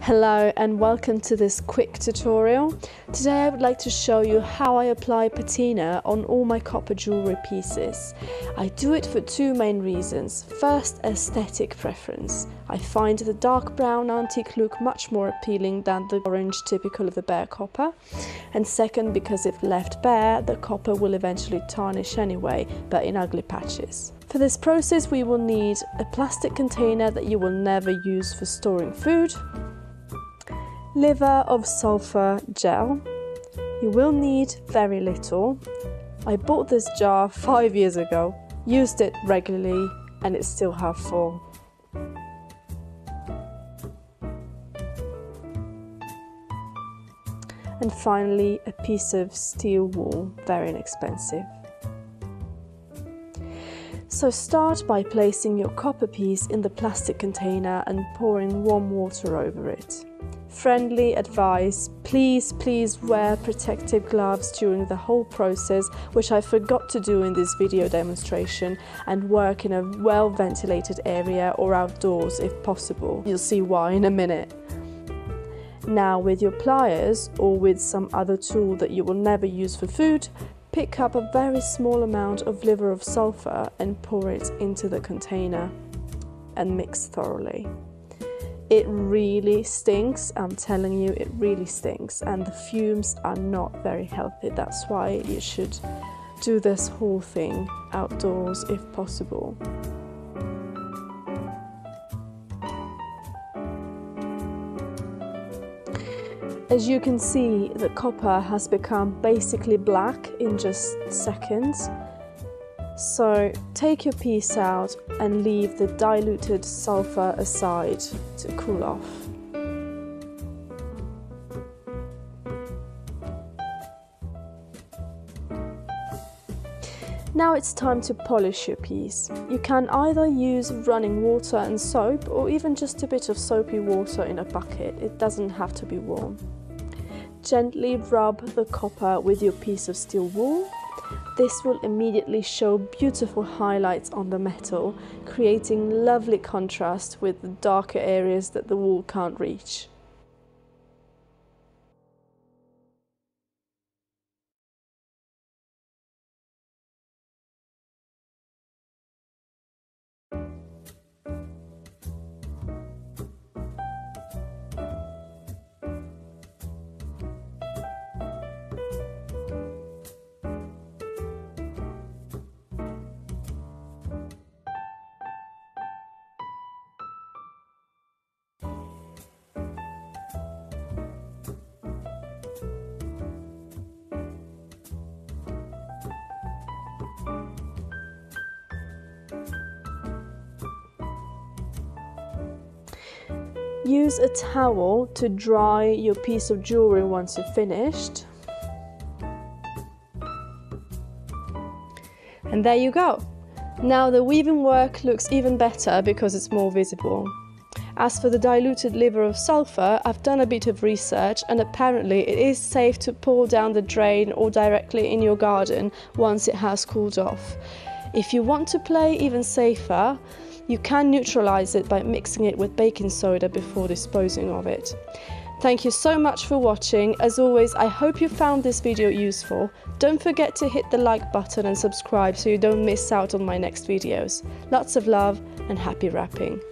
Hello and welcome to this quick tutorial. Today I would like to show you how I apply patina on all my copper jewellery pieces. I do it for two main reasons. First, aesthetic preference. I find the dark brown antique look much more appealing than the orange typical of the bare copper. And second, because if left bare, the copper will eventually tarnish anyway, but in ugly patches. For this process we will need a plastic container that you will never use for storing food, liver of sulphur gel. You will need very little. I bought this jar 5 years ago, used it regularly, and it's still half full. And finally, a piece of steel wool, very inexpensive. So start by placing your copper piece in the plastic container and pouring warm water over it. Friendly advice, please wear protective gloves during the whole process, which I forgot to do in this video demonstration, and work in a well ventilated area or outdoors if possible. You'll see why in a minute. Now with your pliers or with some other tool that you will never use for food, pick up a very small amount of liver of sulphur and pour it into the container and mix thoroughly. It really stinks, I'm telling you, it really stinks, and the fumes are not very healthy. That's why you should do this whole thing outdoors if possible. As you can see, the copper has become basically black in just seconds. So take your piece out and leave the diluted sulphur aside to cool off. Now it's time to polish your piece. You can either use running water and soap, or even just a bit of soapy water in a bucket. It doesn't have to be warm. Gently rub the copper with your piece of steel wool. This will immediately show beautiful highlights on the metal, creating lovely contrast with the darker areas that the wool can't reach. Use a towel to dry your piece of jewellery once you're finished. And there you go. Now the weaving work looks even better because it's more visible. As for the diluted liver of sulphur, I've done a bit of research, and apparently it is safe to pour down the drain or directly in your garden once it has cooled off. If you want to play even safer, you can neutralize it by mixing it with baking soda before disposing of it. Thank you so much for watching. As always, I hope you found this video useful. Don't forget to hit the like button and subscribe so you don't miss out on my next videos. Lots of love and happy wrapping.